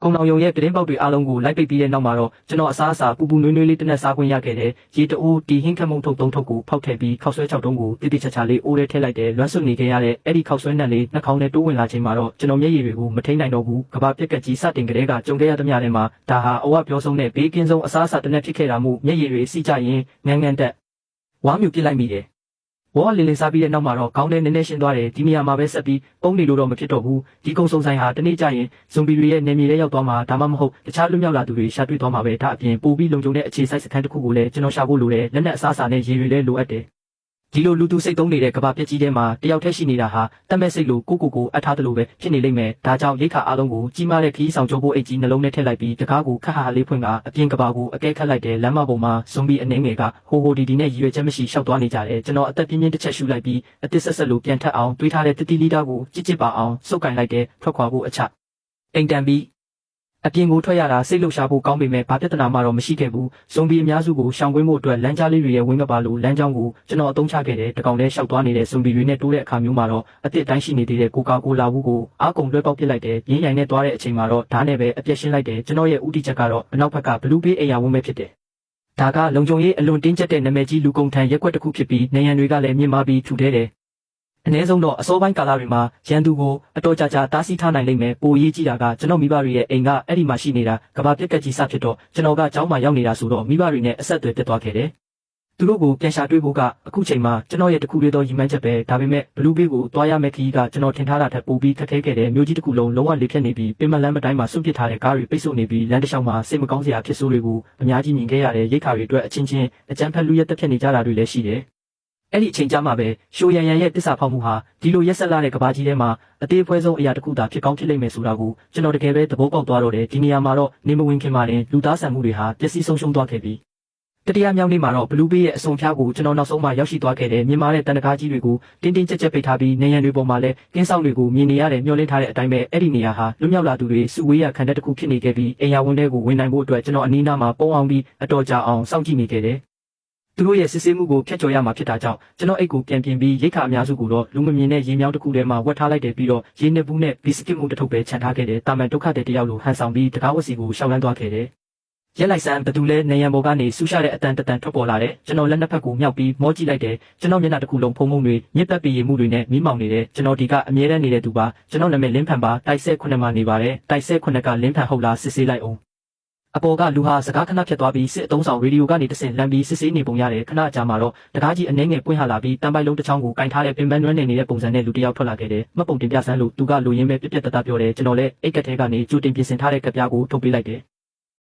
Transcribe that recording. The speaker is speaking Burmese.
ကုံတော်ယုံရဲ့ကတင်းပေါက်တွေအားလုံးကိုလိုက်ပိတ်ပြီးတဲ့နောက်မှာတော့ကျွန်တော်အစားအစာပူပူနွေးနွေးလေးတစ်နက်စားခွင့်ရခဲ့တယ်။ရေတအိုးတီဟင်းခတ်မုံထုတ်3ထုပ်ကိုဖောက်ထည့်ပြီးခောက်ဆွဲ6တုံးကိုတိတိကျကျလေးအိုးထဲထည့်လိုက်တယ်။လွမ်းဆွနေခဲ့ရတဲ့အဲ့ဒီခောက်ဆွဲနှက်လေးနှာခေါင်းထဲတိုးဝင်လာချိန်မှာတော့ကျွန်တော်မျက်ရည်တွေကိုမထိန်နိုင်တော့ဘူး။ကဘာပြက်ကက်ကြီးစတင်ကလေးကကြုံခဲ့ရသမျှထဲမှာဒါဟာအဝပြောဆုံးတဲ့ဘေးကင်းဆုံးအစားအစာတစ်နက်ဖြစ်ခဲ့တာမို့မျက်ရည်တွေစီးကြရင်ငန်းငန်းတက်ဝါမြူပြစ်လိုက်မိတယ်။ဝါလီလေးစားပြီးတဲ့နောက်မှာတော့ခေါင်းထဲနည်းနည်းရှင်းသွားတယ်ဒီနေရာမှာပဲဆက်ပြီးပုံနေလို့တော့မဖြစ်တော့ဘူးဒီကုံစုံဆိုင်ဟာတနေ့ကျရင်ဇွန်ဘီတွေရဲ့နေမြေထဲရောက်သွားမှာဒါမှမဟုတ်တခြားလွတ်မြောက်လာသူတွေရှာတွေ့သွားမှာပဲဒါအပြင်ပိုပြီးလုံခြုံတဲ့အခြေစိုက်စခန်းတစ်ခုကိုလည်းကျွန်တော်ရှာဖို့လိုတယ်လက်နက်အစားအစာနဲ့ရေတွေလည်းလိုအပ်တယ်ဒီလိုလူသူစိတ်သုံးနေတဲ့ကဘာပြက်ကြီးထဲမှာတယောက်တည်းရှိနေတာဟာတတ်မဲ့စိတ်လိုကိုအပ်ထားတယ်လို့ပဲဖြစ်နေလိမ့်မယ်ဒါကြောင့်ရိတ်ခါအားလုံးကိုကြီးမားတဲ့ခီးဆောင်ကြိုးဖို့အိတ်ကြီးနှလုံးထဲထည့်လိုက်ပြီးတကားကိုခက်ဟာလေးဖွင့်ကအပြင်ကဘာကိုအကဲခတ်လိုက်တယ်လမ်းမပေါ်မှာဇွန်ဘီအနေငယ်ကဟိုဒီနဲ့ရည်ရွယ်ချက်မရှိရှောက်သွားနေကြတယ်ကျွန်တော်အသက်ပြင်းပြင်းတစ်ချက်ရှူလိုက်ပြီးအသစ်ဆက်လိုပြန်ထပ်အောင်တွေးထားတဲ့တတိလီတာကိုကြစ်ပါအောင်စုပ်ကင်လိုက်တယ်ထွက်ခွာဖို့အချက်အိမ်တန်ပြီးအပြင်ကိုထွက်ရတာစိတ်လှုပ်ရှားဖို့ကောင်းပေမဲ့ဘာပြဿနာမှတော့မရှိခဲ့ဘူးဇွန်ဘီအများစုကိုရှောင်ကွင်းဖို့အတွက်လမ်းကြားလေးတွေရဲ့ဝင်းမပါလို့လမ်းကြောင်းကိုကျွန်တော်အသုံးချခဲ့တယ်တကောင်လေးရှောက်သွားနေတဲ့ဇွန်ဘီတွေနဲ့တိုးတဲ့အခါမျိုးမှာတော့အစ်စ်တိုင်းရှိနေသေးတဲ့ကိုကာကိုလာဘူးကိုအားကုန်လွှဲပေါက်ပစ်လိုက်တယ်ရင်းရိုင်နဲ့သွားတဲ့အချိန်မှာတော့ဓာတ်နဲ့ပဲအပြက်ရှင်းလိုက်တယ်ကျွန်တော်ရဲ့ဥတီချက်ကတော့အနောက်ဘက်ကဘလူးဘေးအိမ်ယာဝင်းပဲဖြစ်တယ်ဒါကလုံခြုံရေးအလွန်တင်းကျပ်တဲ့နာမည်ကြီးလူကုန်ထမ်းရက်ွက်တစ်ခုဖြစ်ပြီးနေရန်တွေကလည်းမြင့်မားပြီးထူထဲတယ်အနည်းဆုံးတော့အစောပိုင်းကာလတွေမှာရန်သူကိုအတော်ကြာတားဆီးထားနိုင်လိမ့်မယ်ပိုရေးကြည့်တာကကျွန်တော်မိဘတွေရဲ့အိမ်ကအဲ့ဒီမှာရှိနေတာကဘာပြက်ကက်ကြီးစဖြစ်တော့ကျွန်တော်ကကျောင်းမှာရောက်နေတာဆိုတော့မိဘတွေနဲ့အဆက်အသွယ်တက်သွားခဲ့တယ်သူတို့ကိုပြန်ရှာတွေ့ဖို့ကအခုချိန်မှာကျွန်တော်ရဲ့တခုလေးသောရည်မှန်းချက်ပဲဒါပေမဲ့ဘလူးဘေးကိုတွားရမယ့်ခရီးကကျွန်တော်ထင်ထားတာထက်ပိုပြီးခက်ခဲခဲ့တယ်မျိုးကြီးတစ်ခုလုံးလုံးဝလေဖြတ်နေပြီးပင်မလန်းမတိုင်းမှာစွန့်ပစ်ထားတဲ့ကားတွေပိတ်ဆို့နေပြီးလမ်းတစ်လျှောက်မှာစိတ်မကောင်းစရာဖြစ်ဆိုးတွေကိုအများကြီးမြင်ခဲ့ရတဲ့ရိတ်ခါတွေအတွက်အချင်းချင်းအကြမ်းဖက်လူရက်တက်ဖြစ်နေကြတာတွေလည်းရှိတယ်အဲ့ဒီအချိန်ကြာမှပဲရှိုးရန်ရဲ့တစ္ဆာဖောက်မှုဟာဒီလိုရက်ဆက်လာတဲ့ကဘာကြီးထဲမှာအသေးအဖွဲဆုံးအရာတစ်ခုသာဖြစ်ကောင်းဖြစ်လိမ့်မယ်ဆိုတာကိုကျွန်တော်တကယ်ပဲသဘောပေါက်သွားတော့တယ်ဒီနေရာမှာတော့နေမဝင်ခင်မှာတင်လူသားဆန်မှုတွေဟာပျက်စီးဆုံးရှုံးသွားခဲ့ပြီတတိယမြောက်နေ့မှာတော့ဘလူးဘေးရဲ့အစုံဖြားကိုကျွန်တော်နောက်ဆုံးမှရောက်ရှိသွားခဲ့တယ်မြင်မာတဲ့တန်တကားကြီးတွေကိုတင်းတင်းကြပ်ကြပ်ပိတ်ထားပြီးနေရန်တွေပေါ်မှာလည်းကင်းဆောင်တွေကိုမြင်နေရတဲ့မျှော်လင့်ထားတဲ့အတိုင်းပဲအဲ့ဒီနေရာဟာလွတ်မြောက်လာသူတွေစုဝေးရခံတဲ့တစ်ခုဖြစ်နေခဲ့ပြီးအိမ်ယာဝန်းထဲကိုဝင်နိုင်ဖို့အတွက်ကျွန်တော်အနီးနားမှာပုံအောင်ပြီးအတော်ကြာအောင်စောင့်ကြည့်နေခဲ့တယ်သူတို့ရဲ့စစ်ဆေးမှုကိုဖျက်ချော်ရမှာဖြစ်တာကြောင့်ကျွန်တော်အိတ်ကိုပြန်ပြင်ပြီးရိတ်ခါအများစုကိုတော့လူမမြင်တဲ့ရေမြောင်းတစ်ခုထဲမှာဝတ်ထားလိုက်တယ်ပြီးတော့ရေနှစ်ဘူးနဲ့ဘီစကစ်မှုတစ်ထုပ်ပဲခြံထားခဲ့တယ်တာမန်ဒုက္ခတဲ့တယောက်လိုဟန်ဆောင်ပြီးတကားဝစီကိုရှောက်လန်းသွားခဲ့တယ်ရက်လိုက်စမ်းဘသူလဲနေရန်ပေါ်ကနေဆူရှာတဲ့အတန်တန်ထွက်ပေါ်လာတယ်ကျွန်တော်လက်နှစ်ဖက်ကိုမြောက်ပြီးမောကြည့်လိုက်တယ်ကျွန်တော်မျက်နှာတစ်ခုလုံးဖုံဖုံတွေညစ်ပတ်ပြီးရမှုတွေနဲ့မီးမောင်နေတယ်ကျွန်တော်ဒီကအမြဲတမ်းနေတဲ့သူပါကျွန်တော်နာမည်လင်းဖန်ပါတိုက်ဆက်9မှာနေပါတယ်တိုက်ဆက်9ကလင်းဖန်ဟုတ်လားစစ်ဆေးလိုက်အောင်အပေါ်ကလူဟာစကားခဏဖြတ်သွားပြီးစစ်အုံဆောင်ရေဒီယိုကနေတဆင့်လမ်းပြီးစစ်ဆေးနေပုံရတယ်ခဏအကြာမှာတော့တကားကြီးအနှဲငယ်ပွင့်ဟလာပြီးတန်ပိုက်လုံးတစ်ချောင်းကိုကင်ထားတဲ့ပင်ပန်းနွမ်းနေတဲ့ပုံစံနဲ့လူတစ်ယောက်ထွက်လာခဲ့တယ်မှတ်ပုံတင်ပြဆန်းလို့သူကလူရင်းပဲပြက်ပြက်တတပြောတယ်ကျွန်တော်လည်းအိတ်ကက်ထဲကနေကြိုတင်ပြင်ဆင်ထားတဲ့ကပ်ပြားကိုထုတ်ပေးလိုက်တယ်